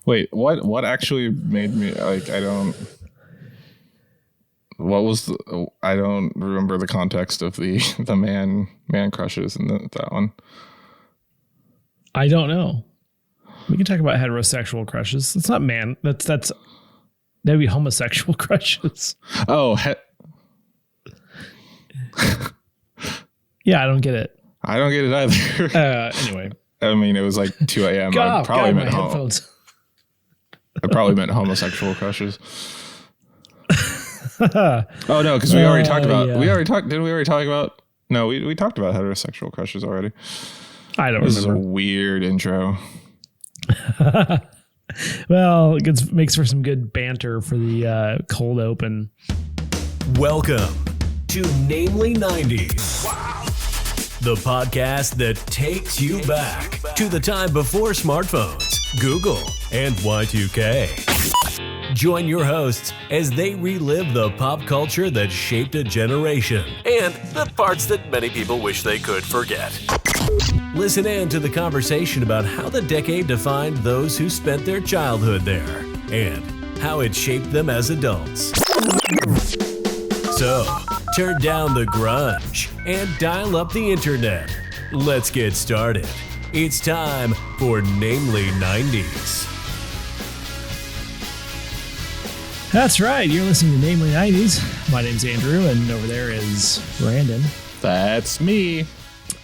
Wait, what actually made me like? I don't. What was I don't remember the context of the man crushes in that one. I don't know. We can talk about heterosexual crushes. It's not man. That'd be homosexual crushes. Oh, yeah, I don't get it. I don't get it either. Anyway, I mean, it was like 2 a.m. I probably meant headphones. I probably meant homosexual crushes. Oh no, because we already talked about. Yeah. Didn't we already talk about? No, we talked about heterosexual crushes already. I don't remember. This is a weird intro. Well, it makes for some good banter for the cold open. Welcome to Namely 90s. Wow. The podcast that takes you back to the time before smartphones, Google, and Y2K. Join your hosts as they relive the pop culture that shaped a generation and the parts that many people wish they could forget. Listen in to the conversation about how the decade defined those who spent their childhood there and how it shaped them as adults. So, turn down the grunge and dial up the internet. Let's get started. It's time for Namely 90s. That's right. You're listening to Namely 90s. My name's Andrew, and over there is Brandon. That's me.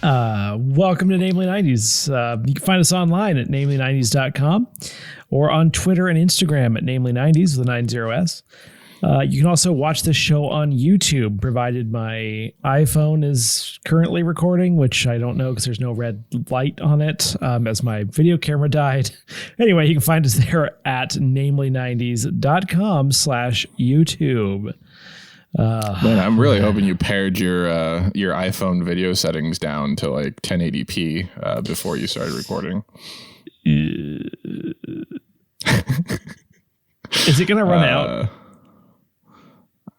Welcome to Namely 90s. You can find us online at namely90s.com or on Twitter and Instagram at namely90s with a 90s. You can also watch this show on YouTube, provided my iPhone is currently recording, which I don't know because there's no red light on it as my video camera died. Anyway, you can find us there at namely90s.com/YouTube. Man, I'm really hoping you pared your iPhone video settings down to like 1080p before you started recording. Is it going to run out?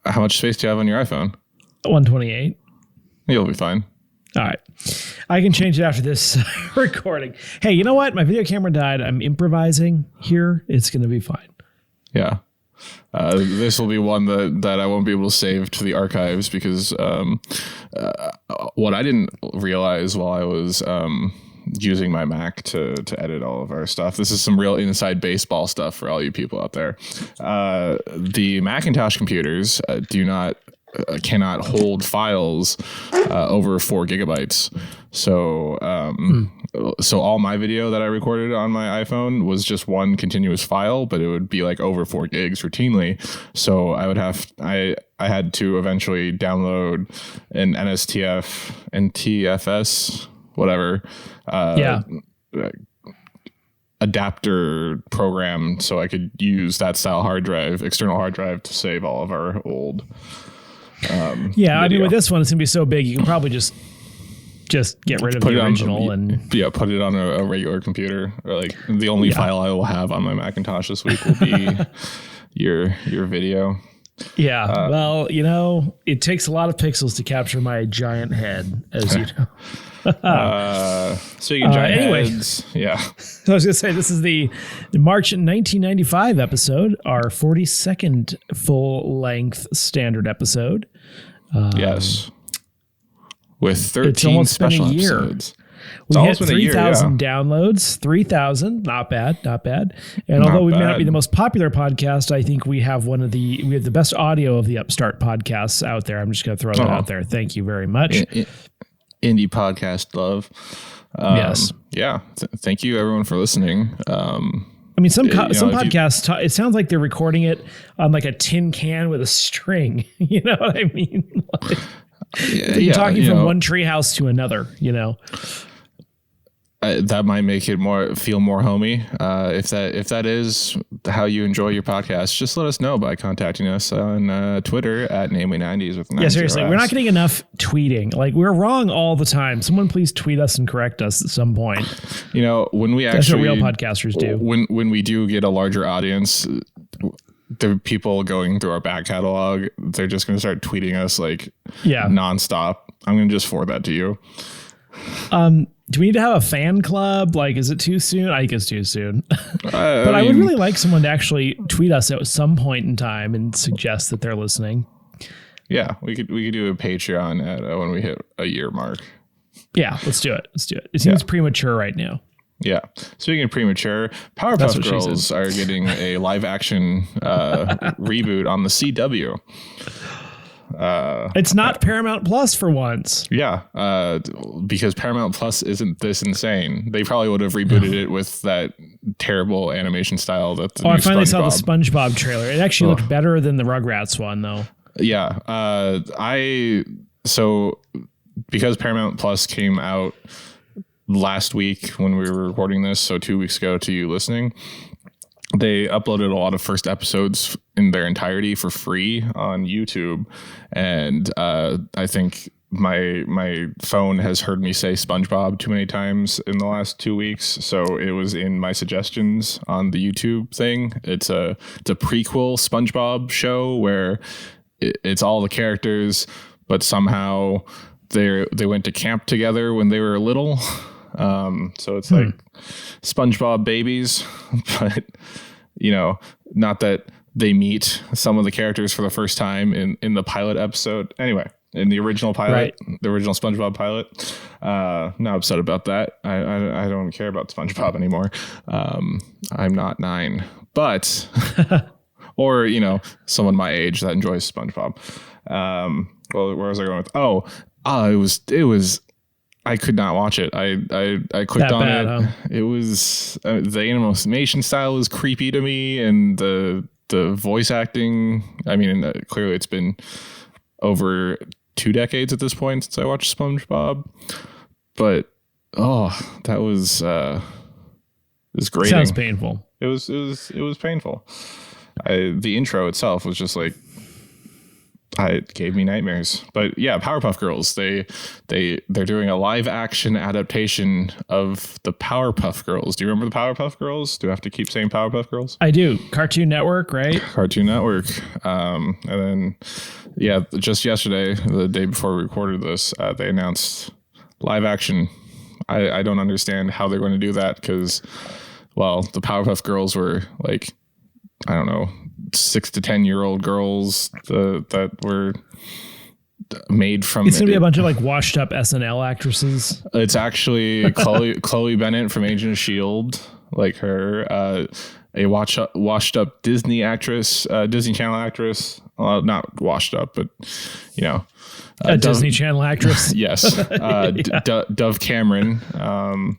How much space do you have on your iPhone? 128. You'll be fine. All right. I can change it after this recording. Hey, you know what? My video camera died. I'm improvising here. It's going to be fine. Yeah. This will be one that I won't be able to save to the archives because what I didn't realize while I was using my Mac to edit all of our stuff. This is some real inside baseball stuff for all you people out there. The Macintosh computers cannot hold files over 4 gigabytes. So so all my video that I recorded on my iPhone was just one continuous file, but it would be like over 4 gigs routinely. So I had to eventually download an NTFS, whatever. Adapter program so I could use that style external hard drive to save all of our old video. I mean with this one it's gonna be so big you can probably just get rid of the original put it on a regular computer. Or like the only file I will have on my Macintosh this week will be your video. Yeah, well, it takes a lot of pixels to capture my giant head, as you know. Speaking of giant heads, yeah. So I was going to say, this is the March 1995 episode, our 42nd full-length standard episode. Yes. With 13 special episodes. We hit 3,000 downloads, 3,000, not bad. And although we may not be the most popular podcast, I think we have we have the best audio of the upstart podcasts out there. I'm just going to throw that out there. Thank you very much. Indie podcast love. Yes. Yeah. Thank you everyone for listening. I mean, some podcasts, it sounds like they're recording it on like a tin can with a string. You know what I mean? You're talking from one treehouse to another, that might make it feel more homey. If that is how you enjoy your podcast, just let us know by contacting us on Twitter at namely90s with 90s. Yeah, seriously, we're not getting enough tweeting. Like we're wrong all the time. Someone please tweet us and correct us at some point. When we that's what real podcasters do. When we do get a larger audience, the people going through our back catalog, they're just going to start tweeting us nonstop. I'm going to just forward that to you. Do we need to have a fan club? Like, is it too soon? I think it's too soon. But I would really like someone to actually tweet us at some point in time and suggest that they're listening. Yeah, we could do a Patreon at when we hit a year mark. Yeah, let's do it. It seems premature right now. Yeah. Speaking of premature, Powerpuff Girls are getting a live action reboot on the CW. It's not Paramount Plus for once. Yeah, because Paramount Plus isn't this insane. They probably would have rebooted it with that terrible animation style. That I finally saw the SpongeBob trailer. It actually looked better than the Rugrats one, though. Yeah, so because Paramount Plus came out last week when we were recording this, so 2 weeks ago to you listening, they uploaded a lot of first episodes in their entirety for free on YouTube. And I think my phone has heard me say SpongeBob too many times in the last 2 weeks. So it was in my suggestions on the YouTube thing. It's a prequel SpongeBob show where it's all the characters, but somehow they went to camp together when they were little. So it's like SpongeBob babies, but not that they meet some of the characters for the first time in the pilot episode. Anyway, in the original pilot, the original SpongeBob pilot, not upset about that. I don't care about SpongeBob anymore. I'm not 9, but, or, someone my age that enjoys SpongeBob. Well, where was I going with? It was, I could not watch it. I clicked on it. Huh? It was the animation style was creepy to me, and the voice acting. I mean, clearly it's been over 2 decades at this point since I watched SpongeBob. But that was grating. Sounds painful. It was painful. The intro itself was just like. It gave me nightmares. But yeah, Powerpuff Girls, they're doing a live action adaptation of the Powerpuff Girls. Do you remember the Powerpuff Girls? Do I have to keep saying Powerpuff Girls? I do. Cartoon Network, right? Cartoon Network. And then, just yesterday, the day before we recorded this, they announced live action. I don't understand how they're going to do that because, well, the Powerpuff Girls were like, I don't know, 6 to 10-year-old girls that were made from. It's gonna be a bunch of like washed up SNL actresses. It's actually Chloe Bennett from Agent of S.H.I.E.L.D., like her, a washed up Disney actress, Disney Channel actress. Well, not washed up, but a Disney Channel actress. Yes, Dove Cameron.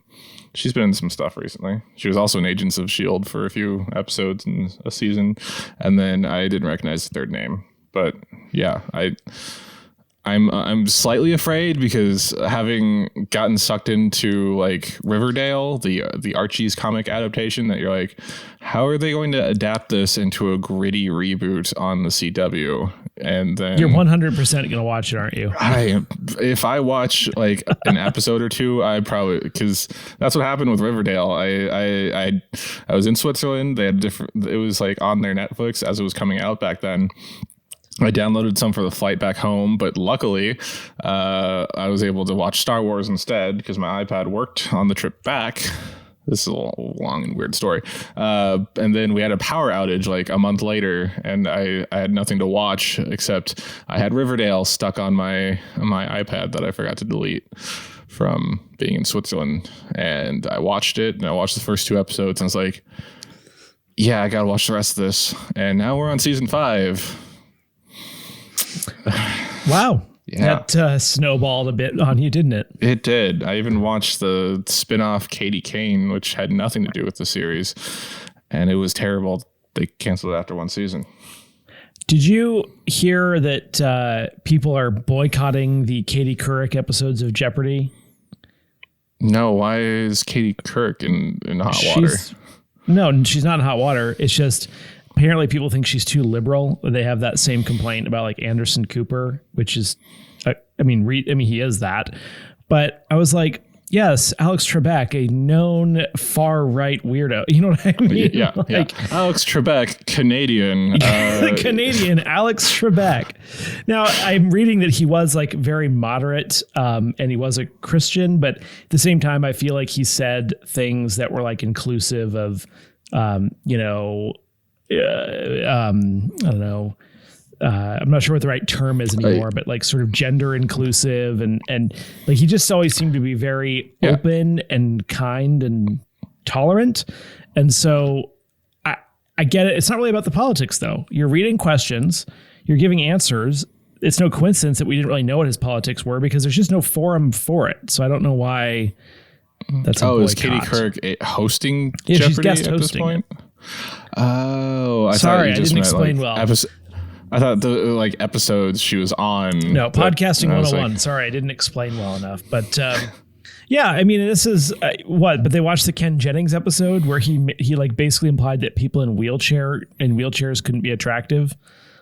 She's been in some stuff recently. She was also in Agents of S.H.I.E.L.D. for a few episodes in a season. And then I didn't recognize the third name. But yeah, I'm slightly afraid because having gotten sucked into like Riverdale, the Archie's comic adaptation, that you're like, how are they going to adapt this into a gritty reboot on the CW? And then you're 100% going to watch it, aren't you? If I watch like an episode or two, I probably, because that's what happened with Riverdale. I was in Switzerland. They had it was like on their Netflix as it was coming out back then. I downloaded some for the flight back home, but luckily I was able to watch Star Wars instead because my iPad worked on the trip back. This is a long and weird story. And then we had a power outage like a month later, and I had nothing to watch except I had Riverdale stuck on my iPad that I forgot to delete from being in Switzerland. And I watched it, and I watched the first 2 episodes, and I was like, yeah, I got to watch the rest of this. And now we're on season 5. Wow. Yeah. That snowballed a bit on you, didn't it? It did. I even watched the spin-off Katie Kane, which had nothing to do with the series, and it was terrible. They canceled it after 1 season. Did you hear that people are boycotting the Katie Couric episodes of Jeopardy? No, why is Katie Couric in hot water? No, she's not in hot water. It's just apparently people think she's too liberal. They have that same complaint about like Anderson Cooper, which is, he is that. But I was like, Yes, Alex Trebek, a known far-right weirdo. You know what I mean? Yeah, Alex Trebek, Canadian. The Canadian Alex Trebek. Now, I'm reading that he was like very moderate and he was a Christian, but at the same time, I feel like he said things that were like inclusive of, I don't know. I'm not sure what the right term is anymore, but like sort of gender inclusive and like he just always seemed to be very open and kind and tolerant. And so I get it. It's not really about the politics though. You're reading questions, you're giving answers. It's no coincidence that we didn't really know what his politics were because there's just no forum for it. So I don't know why that's is Katie Couric hosting Jeopardy she's guest at hosting this point? Oh, I didn't explain well. I thought the episodes she was on. No, podcasting 101. Sorry, I didn't explain well enough. But yeah, I mean, this is but they watched the Ken Jennings episode where he like basically implied that people in wheelchairs couldn't be attractive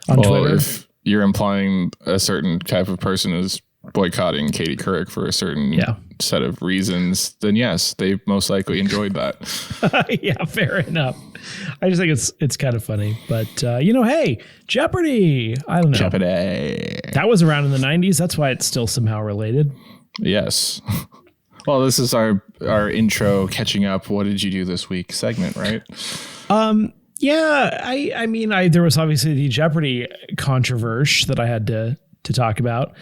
on Twitter. If you're implying a certain type of person is boycotting Katie Couric for a certain set of reasons, then yes, they most likely enjoyed that. Yeah, fair enough. I just think it's kind of funny, but hey, Jeopardy! I don't know. Jeopardy! That was around in the 90s. That's why it's still somehow related. Yes. Well, this is our intro catching up. What did you do this week segment, right? Yeah. I mean, there was obviously the Jeopardy controversy that I had to talk about.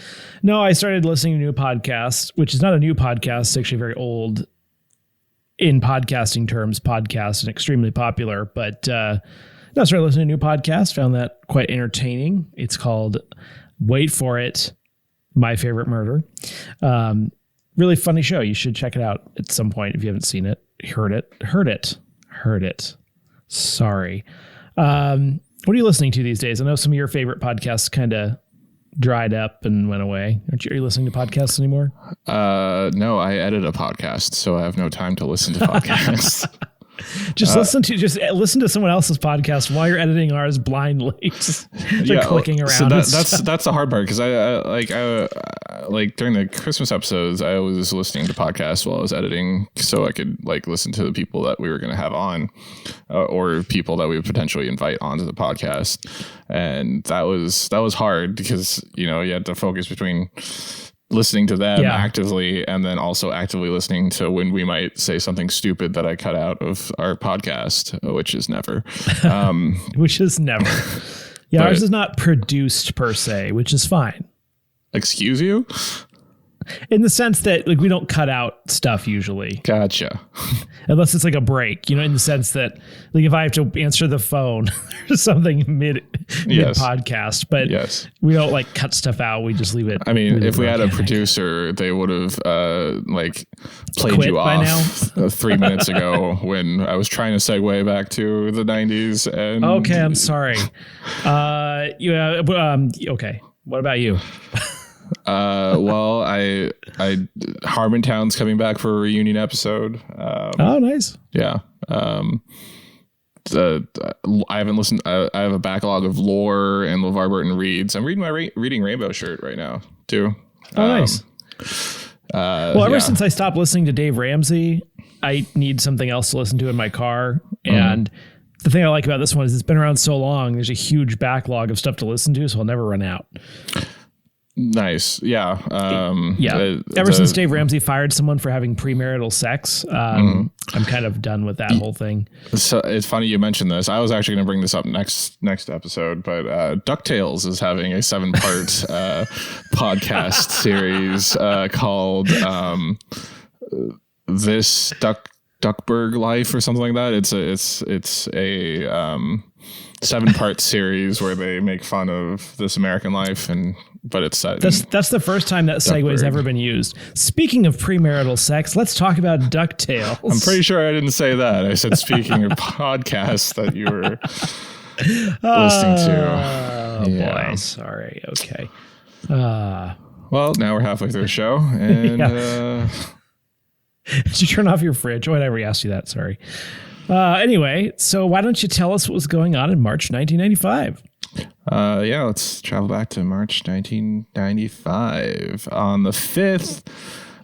No, I started listening to a new podcast, which is not a new podcast. It's actually very old. In podcasting terms, podcast and extremely popular, but I started listening to a new podcast, found that quite entertaining. It's called Wait For It, My Favorite Murder. Really funny show. You should check it out at some point if you haven't seen it. Heard it. Sorry. What are you listening to these days? I know some of your favorite podcasts kind of dried up and went away. Are you listening to podcasts anymore? No, I edit a podcast, so I have no time to listen to podcasts. Just listen to someone else's podcast while you're editing ours blindly. Just clicking around. So that's the hard part because I during the Christmas episodes, I was listening to podcasts while I was editing, so I could listen to the people that we were going to have on, or people that we would potentially invite onto the podcast, and that was hard because you had to focus between listening to them actively and then also actively listening to when we might say something stupid that I cut out of our podcast, which is never. Which is never. Yeah, ours is not produced per se, which is fine. Excuse you? In the sense that we don't cut out stuff usually. Gotcha. Unless it's a break, in the sense that if I have to answer the phone or something mid podcast, but we don't cut stuff out. We just leave it. I mean, if we had a producer, they would have played you off 3 minutes ago when I was trying to segue back to the 90s. And okay, I'm sorry. Okay. What about you? Well, I Harmontown's coming back for a reunion episode. Oh, nice. Yeah. I haven't listened. I have a backlog of Lore and LeVar Burton reads. I'm reading my Reading Rainbow shirt right now too. Oh, nice. Ever since I stopped listening to Dave Ramsey, I need something else to listen to in my car. And the thing I like about this one is it's been around so long. There's a huge backlog of stuff to listen to, so I'll never run out. Nice. Yeah. Ever since Dave Ramsey fired someone for having premarital sex, I'm kind of done with that whole thing. So it's funny you mentioned this. I was actually going to bring this up next episode, but DuckTales is having a 7-part podcast series called This Duckburg Life or something like that. It's a 7-part series where they make fun of This American Life but it's that's the first time that segue has ever been used. Speaking of premarital sex, let's talk about DuckTales. I'm pretty sure I didn't say that. I said speaking of podcasts that you were listening to. Oh boy, sorry. Okay. Well, now we're halfway through the show, and did you turn off your fridge? Whatever, he asked you that. Sorry. Anyway, so why don't you tell us what was going on in March 1995? Let's travel back to March 1995. On the 5th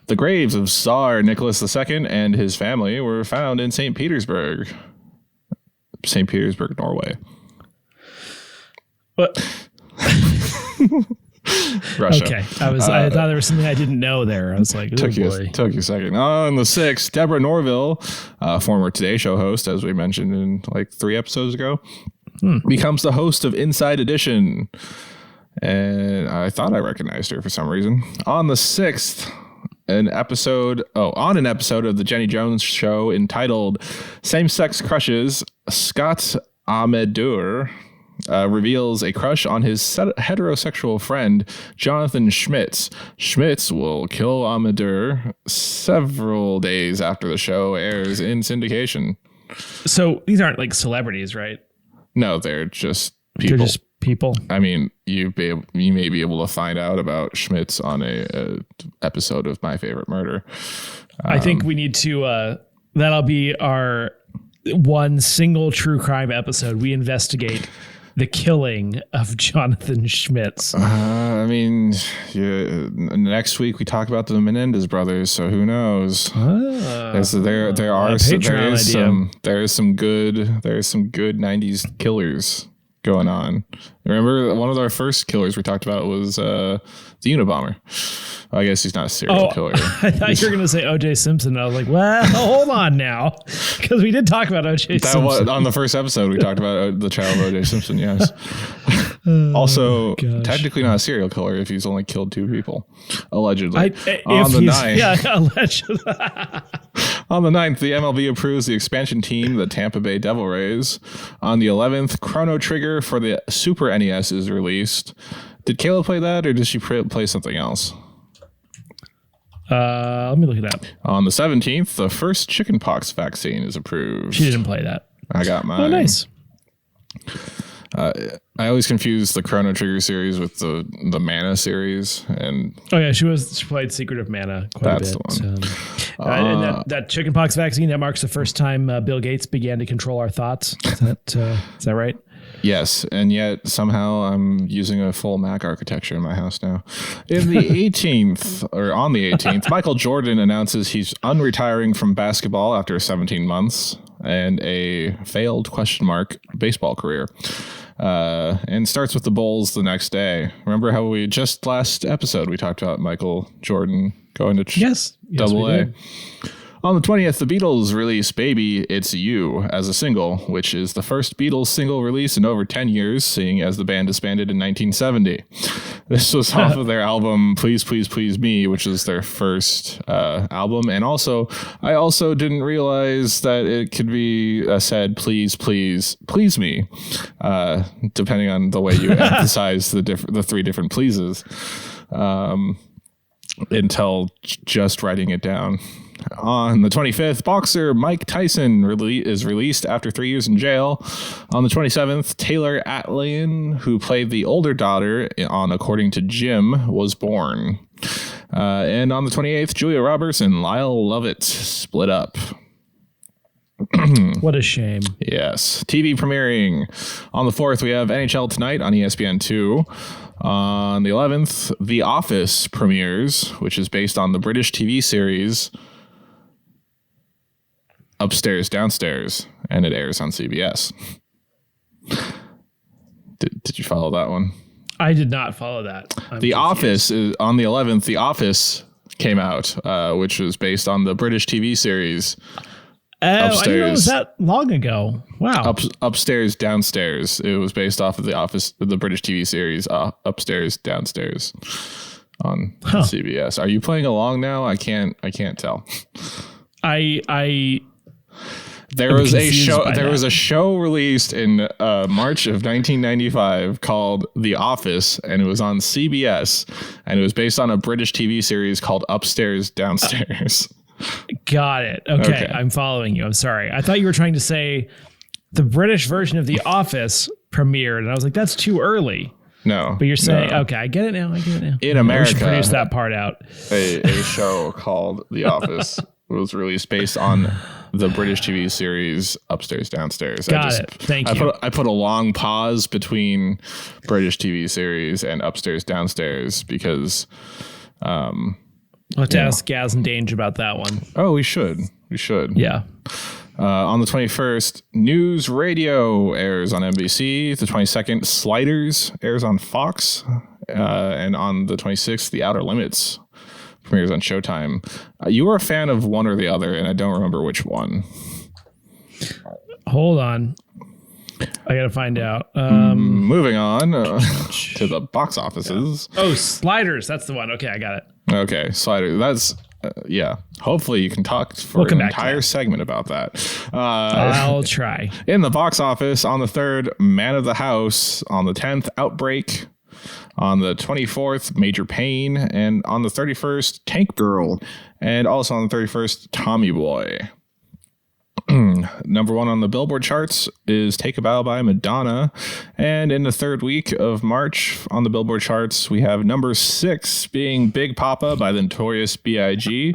The graves of Tsar Nicholas II and his family were found in St. Petersburg, Norway. What? Russia. Okay, I thought there was something I didn't know there. I was like, took you a second. On the 6th, Deborah Norville, former Today Show host, as we mentioned in like 3 episodes ago, becomes the host of Inside Edition. And I thought I recognized her for some reason. On the 6th, on an episode of the Jenny Jones Show entitled Same-Sex Crushes, Scott Amedur reveals a crush on his heterosexual friend, Jonathan Schmitz. Schmitz will kill Amedur several days after the show airs in syndication. So these aren't like celebrities, right? No, they're just people. They're just people. I mean, you may be able to find out about Schmitz on a episode of My Favorite Murder. I think we need to, that'll be our one single true crime episode. We investigate the killing of Jonathan Schmitz. I mean, next week we talk about the Menendez brothers, so who knows? There is some good 90s killers going on. Remember, one of our first killers we talked about was the Unabomber. I guess he's not a serial killer. I thought you were going to say O.J. Simpson. I was like, well, hold on now, because we did talk about O.J. Simpson. On the first episode, we talked about the child of O.J. Simpson, yes. Also, technically not a serial killer if he's only killed 2 people, allegedly. On the 9th. Yeah, allegedly. On the 9th, the MLB approves the expansion team, the Tampa Bay Devil Rays. On the 11th, Chrono Trigger for the Super NES is released. Did Kayla play that, or did she play something else? Let me look it up. On the 17th, the first Chicken Pox Vaccine is approved. She didn't play that. I got mine. Oh, nice. I always confuse the Chrono Trigger series with the Mana series, and she played Secret of Mana quite a bit. That's the one. And that chickenpox vaccine, that marks the first time Bill Gates began to control our thoughts. Is that right? Yes, and yet somehow I'm using a full Mac architecture in my house now. On the 18th, Michael Jordan announces he's unretiring from basketball after 17 months and a failed ? Baseball career. And starts with the Bulls the next day. Remember how just last episode we talked about Michael Jordan going to Double A. On the 20th, the Beatles release Baby, It's You as a single, which is the first Beatles single release in over 10 years, seeing as the band disbanded in 1970. This was off of their album Please, Please, Please Me, which is their first album. And also, I also didn't realize that it could be said, Please, Please, Please Me, depending on the way you emphasize the 3 different pleases, until just writing it down. On the 25th, boxer Mike Tyson is released after 3 years in jail. On the 27th, Taylor Atlian, who played the older daughter on According to Jim, was born. And on the 28th, Julia Roberts and Lyle Lovett split up. What a shame. Yes. TV premiering. On the 4th, we have NHL Tonight on ESPN2. On the 11th, The Office premieres, which is based on the British TV series Upstairs, Downstairs, and it airs on CBS. Did you follow that one? I did not follow that. Office is on the 11th. The Office came out, which was based on the British TV series Upstairs. I didn't know it was that long ago. Wow. Upstairs, Downstairs. It was based off of the British TV series Upstairs, Downstairs on CBS. Are you playing along now? I can't tell. There was a show released in March of 1995 called The Office, and it was on CBS, and it was based on a British TV series called Upstairs, Downstairs. Got it. Okay, I'm following you. I'm sorry. I thought you were trying to say the British version of The Office premiered, and I was like, that's too early. No. But you're saying, okay, I get it now. In America, we should produce that part out. A show called The Office was released based on the British TV series Upstairs, Downstairs. Got it. Thank you. I put a long pause between British TV series and Upstairs, Downstairs because I'll have to ask Gaz and Dange about that one. Oh, we should. Yeah. On the 21st, NewsRadio airs on NBC. The 22nd, Sliders airs on Fox. And on the 26th, The Outer Limits premieres on Showtime. You were a fan of one or the other, and I don't remember which one. Hold on. I got to find out. Moving on to the box offices. Oh, Sliders. That's the one. Okay, I got it. Okay, Sliders. That's... yeah. Hopefully you can talk for an entire segment about that. I'll try. In the box office, on the 3rd, Man of the House. On the 10th, Outbreak. On the 24th, Major Pain. And on the 31st, Tank Girl. And also on the 31st, Tommy Boy. Number 1 on the Billboard charts is Take a Bow by Madonna. And in the 3rd week of March on the Billboard charts, we have number 6 being Big Papa by the Notorious B.I.G.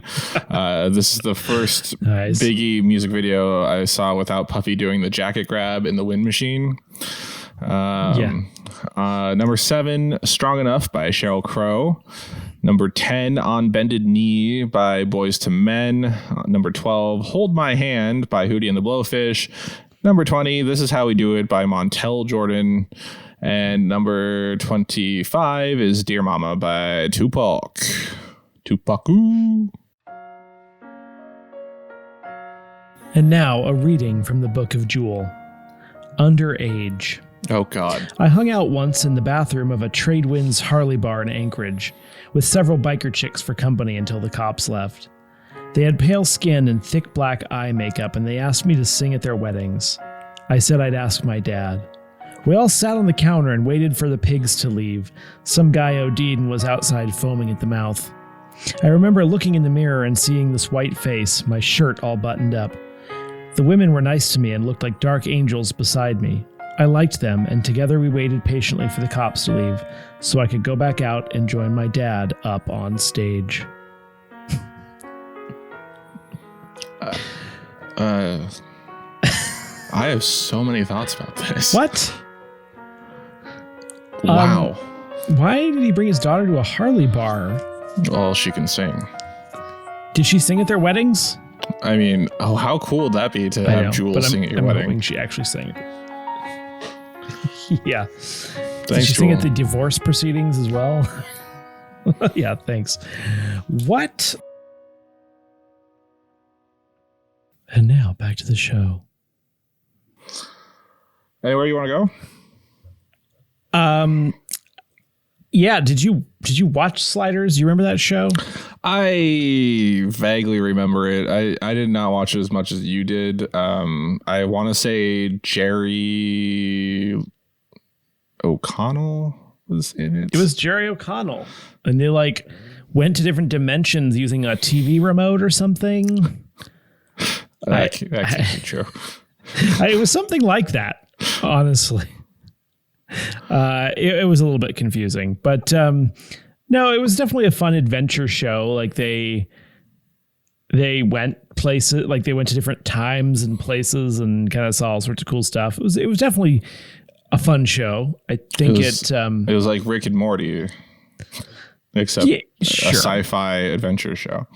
This is the first Biggie music video I saw without Puffy doing the jacket grab in the wind machine. Number 7, Strong Enough by Sheryl Crow. Number 10, On Bended Knee by Boyz II Men. Number 12, Hold My Hand by Hootie and the Blowfish. Number 20, This Is How We Do It by Montel Jordan. And number 25 is Dear Mama by Tupac. Tupac-oo. And now a reading from the Book of Jewel. Underage. Oh, God. I hung out once in the bathroom of a Tradewinds Harley bar in Anchorage, with several biker chicks for company until the cops left. They had pale skin and thick black eye makeup, and they asked me to sing at their weddings. I said I'd ask my dad. We all sat on the counter and waited for the pigs to leave. Some guy OD'd and was outside foaming at the mouth. I remember looking in the mirror and seeing this white face, my shirt all buttoned up. The women were nice to me and looked like dark angels beside me. I liked them, and together we waited patiently for the cops to leave so I could go back out and join my dad up on stage. I have so many thoughts about this. What? Wow. Why did he bring his daughter to a Harley bar? Well, she can sing. Did she sing at their weddings? I mean, how cool would that be to have Jewel sing at your wedding? Hoping she actually sang. Yeah. Thanks, Did she Jewel. sing at the divorce proceedings as well? Yeah, thanks. What? And now back to the show. Anywhere you want to go? Yeah, did you watch Sliders? You remember that show? I vaguely remember it. I did not watch it as much as you did. I want to say Jerry O'Connell was in it. It was Jerry O'Connell. And they went to different dimensions using a TV remote or something. That can't be true. It was something like that, honestly. It was a little bit confusing, but no, it was definitely a fun adventure show. Like they went places, like they went to different times and places and kind of saw all sorts of cool stuff. It was definitely a fun show. I think it was like Rick and Morty, except a sci-fi adventure show.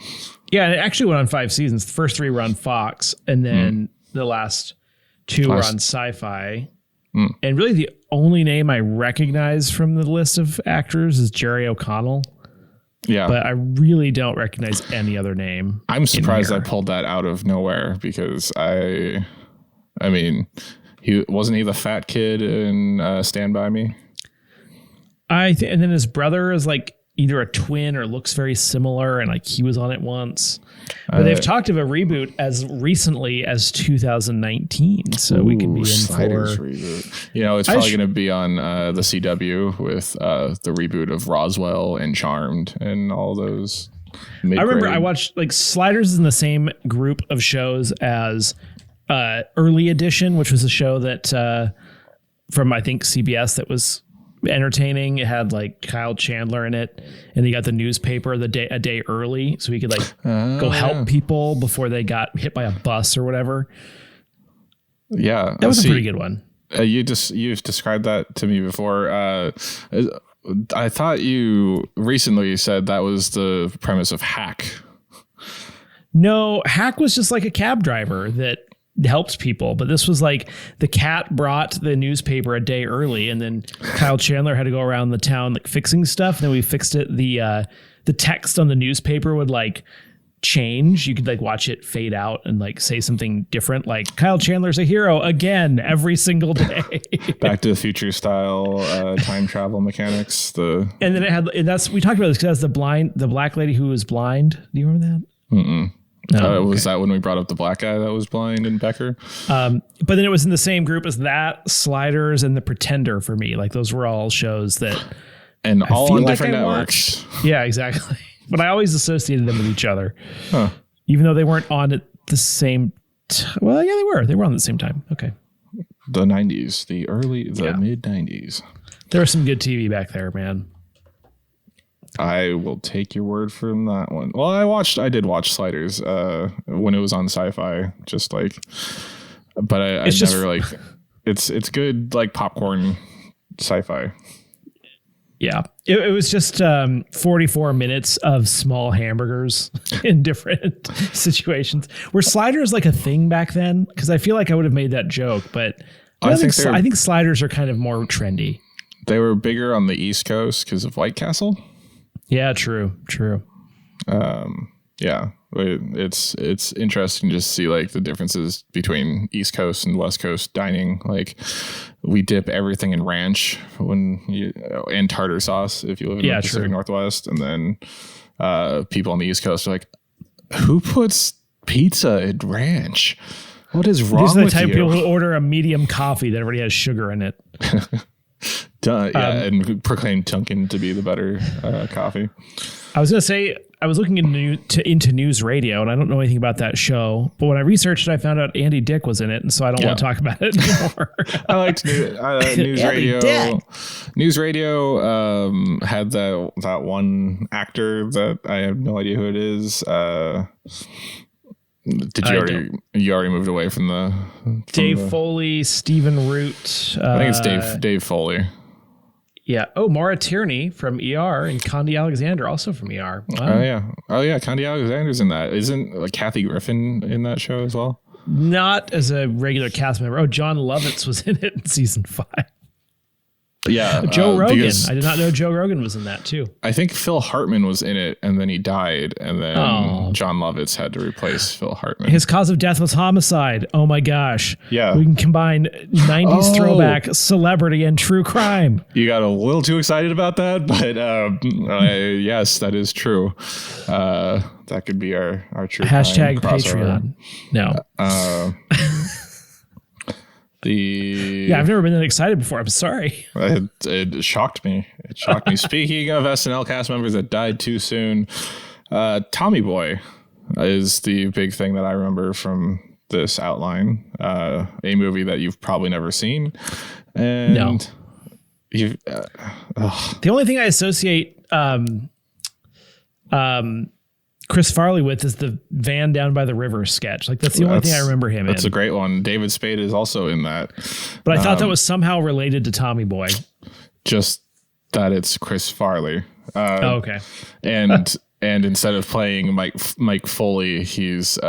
Yeah, it actually went on 5 seasons. The first 3 were on Fox, and then the last 2 were on Sci-Fi. And really the only name I recognize from the list of actors is Jerry O'Connell. Yeah. But I really don't recognize any other name. I'm surprised I pulled that out of nowhere because I mean, wasn't he the fat kid in Stand By Me? And then his brother is like either a twin or looks very similar, and like he was on it once. But they've talked of a reboot as recently as 2019, so we could be in Sliders for reboot. You know, it's probably going to be on the CW with the reboot of Roswell and Charmed and all those. I remember I watched Sliders is in the same group of shows as Early Edition, which was a show that from I think CBS that was entertaining. It had like Kyle Chandler in it, and he got the newspaper a day early so he could go help people before they got hit by a bus or whatever. Yeah, that was a pretty good one. You've described that to me before. I thought you recently said that was the premise of Hack. No, Hack was just like a cab driver that helped people, but this was like the cat brought the newspaper a day early, and then Kyle Chandler had to go around the town like fixing stuff. And then we fixed it. The text on the newspaper would like change. You could like watch it fade out and like say something different, like Kyle Chandler's a hero again every single day. Back to the Future style time travel mechanics. And then it had, and that's, we talked about this because that's the black lady who was blind. Do you remember that? Mm-mm. Was that when we brought up the black guy that was blind in Becker? But then it was in the same group as that, Sliders, and The Pretender for me. Like those were all shows that, and all on different networks. networks. Yeah, exactly. But I always associated them with each other, huh. Even though they weren't on at the same. Well, yeah, they were. They were on at the same time. Okay. The 90s, the mid 90s. There was some good TV back there, man. I will take your word from that one. Well, I did watch Sliders when it was on Sci-Fi, just like, but I never like, it's good like popcorn sci-fi. Yeah, it was just 44 minutes of small hamburgers in different situations. Were Sliders like a thing back then? Because I feel like I would have made that joke, but I think Sliders are kind of more trendy. They were bigger on the East Coast because of White Castle. Yeah, true. Yeah, it's interesting to see like the differences between East Coast and West Coast dining. Like we dip everything in ranch and tartar sauce if you live in the Pacific Northwest, and then people on the East Coast are like, who puts pizza in ranch? What is wrong with you? These are the type of people who order a medium coffee that already has sugar in it. And proclaim Dunkin' to be the better coffee. I was going to say, I was looking into NewsRadio, and I don't know anything about that show. But when I researched it, I found out Andy Dick was in it, and so I don't want to talk about it anymore. I liked NewsRadio. NewsRadio had that one actor that I have no idea who it is. You already moved away from Dave Foley, Stephen Root. I think it's Dave Foley. Yeah. Oh, Maura Tierney from ER and Condi Alexander also from ER. Wow. Oh yeah. Condi Alexander's in that. Isn't like Kathy Griffin in that show as well? Not as a regular cast member. Oh, John Lovitz was in it in season 5. Yeah. Joe Rogan. I did not know Joe Rogan was in that too. I think Phil Hartman was in it and then he died, and then John Lovitz had to replace Phil Hartman. His cause of death was homicide. Oh my gosh. Yeah. We can combine 90s throwback, celebrity, and true crime. You got a little too excited about that, but yes, that is true. That could be our true hashtag Patreon. No. I've never been that excited before. I'm sorry. It shocked me. Speaking of SNL cast members that died too soon, Tommy Boy is the big thing that I remember from this outline. A movie that you've probably never seen. And no. The only thing I associate Chris Farley with is the van down by the river sketch. Like that's the only thing I remember him in. That's a great one. David Spade is also in that. But I thought that was somehow related to Tommy Boy. Just that it's Chris Farley. Okay. And instead of playing Mike Foley, he's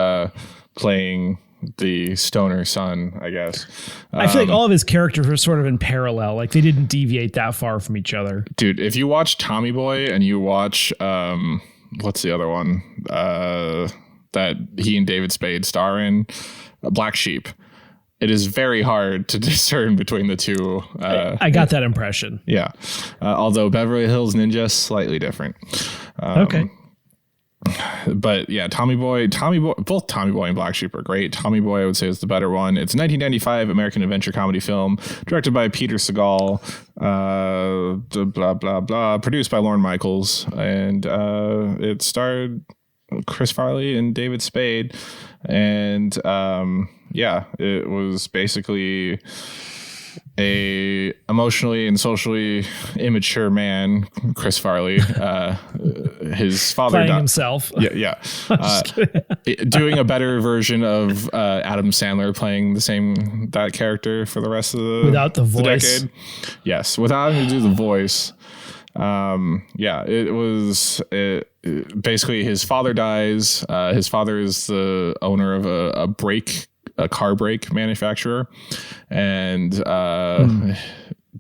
playing the stoner son, I guess. I feel like all of his characters were sort of in parallel. Like they didn't deviate that far from each other. Dude, if you watch Tommy Boy and you watch what's the other one that he and David Spade star in? Black Sheep. It is very hard to discern between the two. I got that impression. Yeah. Although Beverly Hills Ninja, slightly different. Okay. But yeah, Tommy Boy, both Tommy Boy and Black Sheep are great. Tommy Boy, I would say, is the better one. It's a 1995 American adventure comedy film directed by Peter Segal, blah, blah, blah, produced by Lorne Michaels. And it starred Chris Farley and David Spade. And it was basically a emotionally and socially immature man, Chris Farley, his father playing himself. Yeah. Doing a better version of Adam Sandler playing that character for the rest of without the voice. Decade. Yes, without having to do the voice. It was basically his father dies. His father is the owner of a car brake manufacturer, and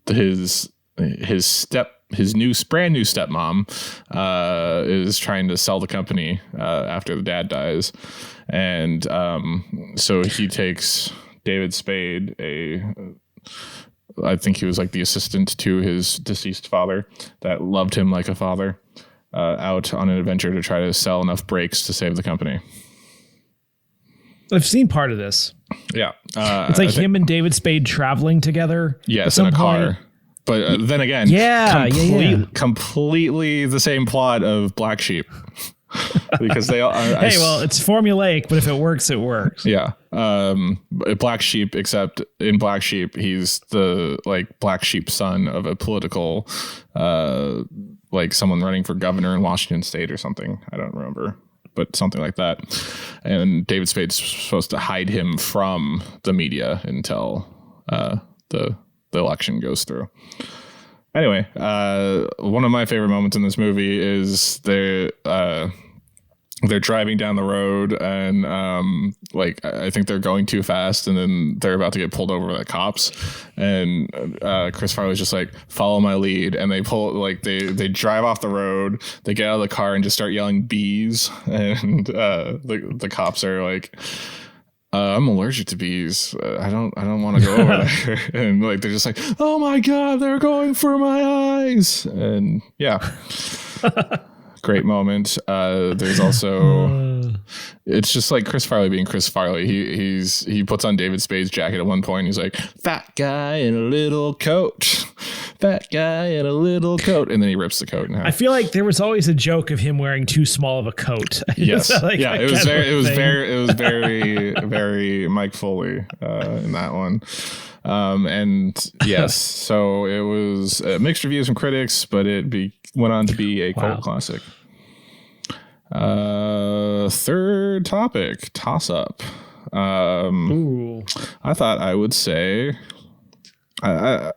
his brand new stepmom is trying to sell the company after the dad dies, and so he takes David Spade, I think he was like the assistant to his deceased father that loved him like a father, out on an adventure to try to sell enough brakes to save the company. I've seen part of this. Yeah. It's like him and David Spade traveling together. Yes, in a car. But then again, completely the same plot of Black Sheep. Because they all it's formulaic, but if it works, it works. Yeah. Black Sheep, except in Black Sheep, he's the black sheep son of a political, someone running for governor in Washington State or something. I don't remember, but something like that. And David Spade's supposed to hide him from the media until the election goes through. Anyway, one of my favorite moments in this movie is they're driving down the road and I think they're going too fast, and then they're about to get pulled over by the cops, and Chris Farley's just like, follow my lead, and they pull they drive off the road, they get out of the car and just start yelling bees, and the cops are like, I'm allergic to bees. I don't want to go over there. And they're just like, oh my God, they're going for my eyes. And yeah, great moment. There's also, it's just like Chris Farley being Chris Farley. He puts on David Spade's jacket at one point. He's like, fat guy in a little coat. Fat guy in a little coat, and then he rips the coat in half. I feel like there was always a joke of him wearing too small of a coat. Yes, it was very, very Mike Foley in that one. And yes, so it was mixed reviews from critics, but it went on to be a cult classic. Third topic, toss up. I thought I would say. The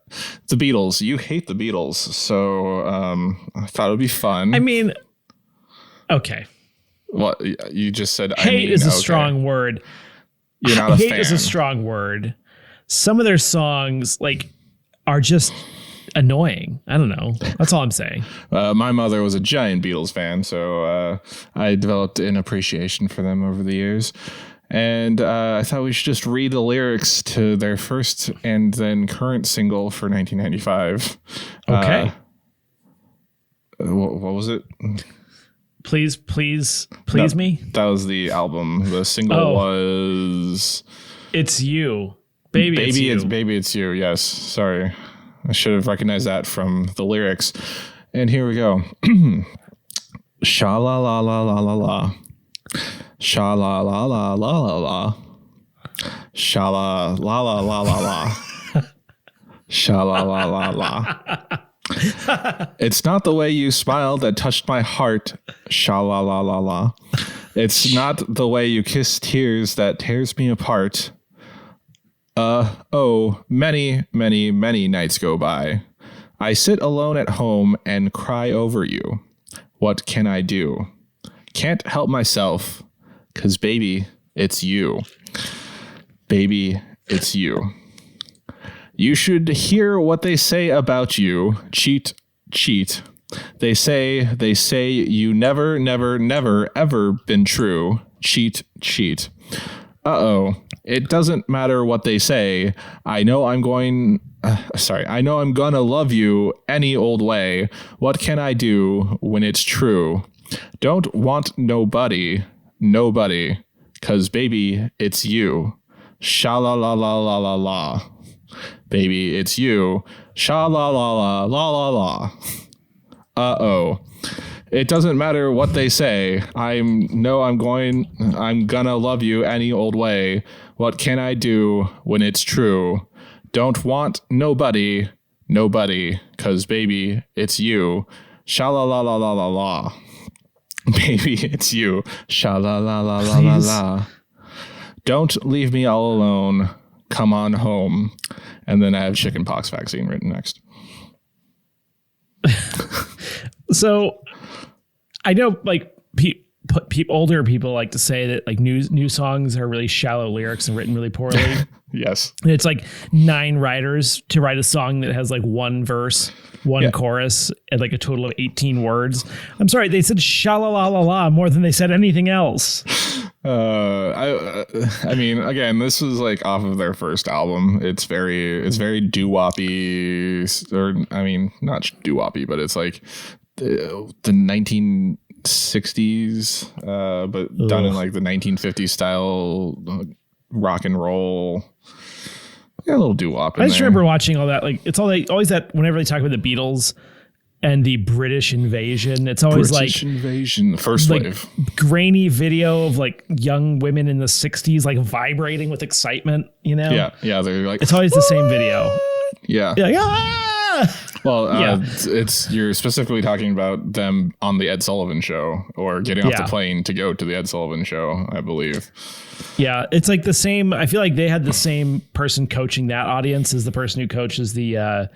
Beatles. You hate the Beatles, so I thought it would be fun. I mean, okay. What you just said? Hate is a strong word. You're not a fan. Hate is a strong word. Some of their songs are just annoying. I don't know. That's all I'm saying. My mother was a giant Beatles fan, so I developed an appreciation for them over the years. And I thought we should just read the lyrics to their first and then current single for 1995. Okay. What was it? Please me. That was the album. The single was It's You. Baby It's You. Yes. Sorry. I should have recognized that from the lyrics. And here we go. Sha la la la la la la. Sha la la la la la la. Sha la la la la la la. Sha la la la la. It's not the way you smiled that touched my heart. Sha la la la la. It's not the way you kiss tears that tears me apart. Many, many, many nights go by. I sit alone at home and cry over you. What can I do? Can't help myself. 'Cause baby, it's you. Baby, it's you. You should hear what they say about you. Cheat, cheat. They say you never, never, never, ever been true. Cheat, cheat. It doesn't matter what they say. I know I'm gonna love you any old way. What can I do when it's true? Don't want nobody, 'cause baby, it's you. Sha la la la la la la. Baby, it's you. Sha la la la la la la. It doesn't matter what they say. I'm gonna love you any old way. What can I do when it's true? Don't want nobody, 'cause baby, it's you. Sha la la la la la la. Baby, it's you. Sha la la la la la la. Don't leave me all alone. Come on home. And then I have Chicken Pox Vaccine written next. So I know like older people like to say that like new songs are really shallow lyrics and written really poorly. Yes. And it's like 9 writers to write a song that has like one verse, one chorus, and like a total of 18 words. I'm sorry, they said sha-la-la-la-la more than they said anything else. I mean, again, this was like off of their first album. It's very doo-woppy, or I mean, not doo-woppy, but it's like the 1960s, but done in like the 1950s style rock and roll. Yeah, a little doo-wop. I just remember watching all that. Like, it's always that whenever they talk about the Beatles and the British invasion, it's always British invasion, the first like wave. Grainy video of like young women in the 60s, like vibrating with excitement, you know? Yeah. They're like, it's always the same video. Yeah. You're like, ah! Well, you're specifically talking about them on the Ed Sullivan Show or getting off the plane to go to the Ed Sullivan Show, I believe. Yeah, it's like the same. I feel like they had the same person coaching that audience as the person who coaches the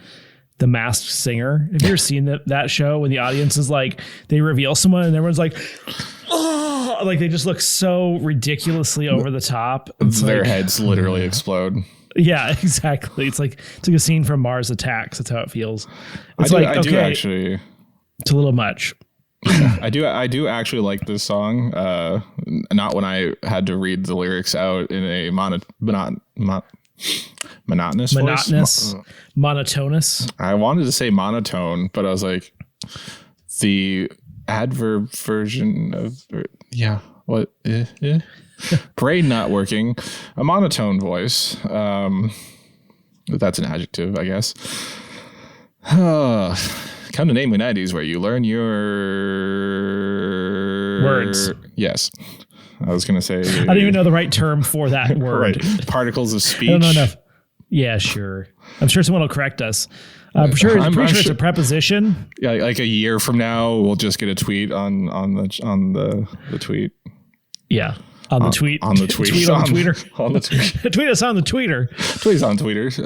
Masked Singer. Have you ever seen that show when the audience is like, they reveal someone and everyone's like, oh, like they just look so ridiculously over the top. It's their like, heads literally explode. Yeah, exactly. It's like a scene from Mars Attacks. That's how it feels. It's I do actually. It's a little much. I do actually like this song. Not when I had to read the lyrics out in a monotonous voice. Monotonous. I wanted to say monotone, but I was like, the adverb version of what? Brain not working. A monotone voice. That's an adjective, I guess. Come to Namely 90s, where you learn your words. Yes. I was going to say. I don't even know the right term for that word. Right. Particles of speech. I don't know enough. Yeah, sure. I'm sure someone will correct us. I'm pretty sure it's a preposition. Yeah, like a year from now, we'll just get a tweet on the tweet. Yeah. On the tweet. On the tweet. Tweet on the tweeter. On the tweet. Tweet us on the tweeter. Tweet us on tweeters.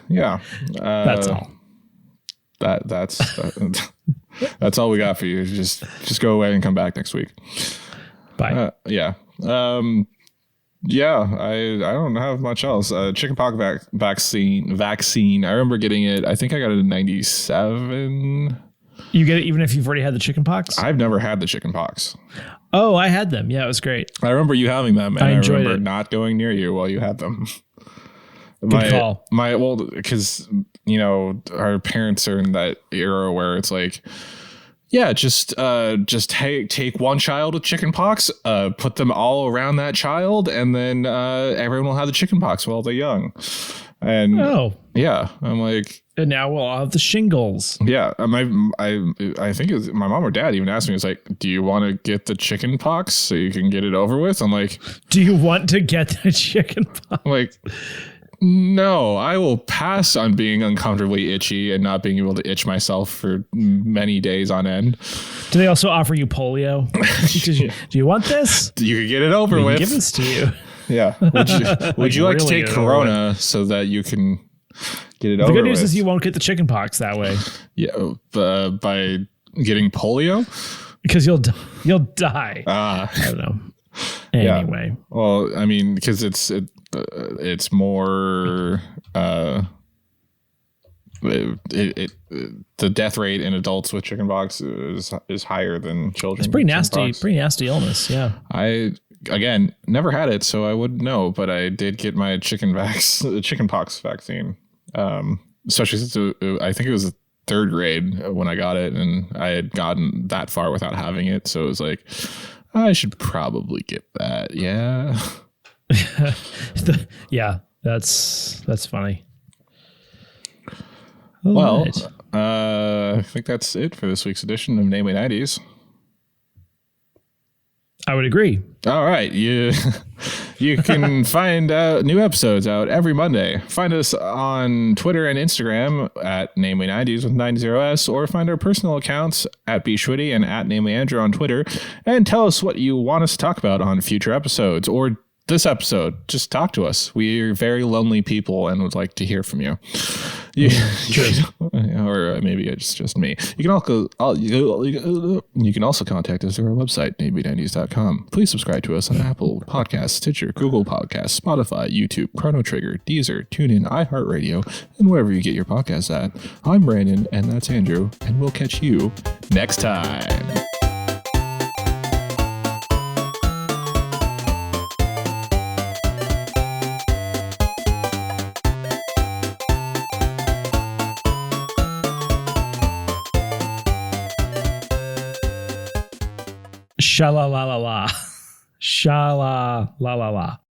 Yeah. That's all. That's all we got for you. Just go away and come back next week. Bye. Yeah. Yeah, I don't have much else. Chicken pox vaccine. I remember getting it. I think I got it in 97. You get it even if you've already had the chicken pox? I've never had the chicken pox. Oh, I had them. Yeah, it was great. I remember you having them, and I remember it. not going near you while you had them. Good call. Because our parents are in that era where it's like, yeah, just take one child with chicken pox, put them all around that child, and then everyone will have the chicken pox while they're young. And yeah, I'm like, and now we'll all have the shingles. Yeah, I think it was my mom or dad even asked me, it's like, do you want to get the chicken pox so you can get it over with? I'm like, do you want to get the chicken pox? I'm like, no, I will pass on being uncomfortably itchy and not being able to itch myself for many days on end. Do they also offer you polio? Do you want this? You could get it over with. Give this to you. Yeah. Would you like to take Corona so that you can get it over with? The good news is you won't get the chicken pox that way. Yeah, by getting polio? Because you'll die. I don't know. Anyway. Yeah. Well, I mean, because it's more the death rate in adults with chickenpox is higher than children. It's pretty nasty illness. Yeah. I again never had it, so I wouldn't know, but I did get my chicken pox vaccine. Especially since I think it was the 3rd grade when I got it, and I had gotten that far without having it, so it was like, I should probably get that. Yeah. Yeah, that's funny. Well, I think that's it for this week's edition of Namely 90s. I would agree. All right. You can find new episodes out every Monday. Find us on Twitter and Instagram at Namely 90s with 90s, or find our personal accounts at bschwitty and at Namely Andrew on Twitter, and tell us what you want us to talk about on future episodes or this episode. Just talk to us. We're very lonely people and would like to hear from you. Yeah, or maybe it's just me. You can also contact us through our website, namely90s.com. Please subscribe to us on Apple Podcasts, Stitcher, Google Podcasts, Spotify, YouTube, Chrono Trigger, Deezer, TuneIn, iHeartRadio, and wherever you get your podcasts at. I'm Brandon, and that's Andrew, and we'll catch you next time. Sha la la la la. Sha la la la la.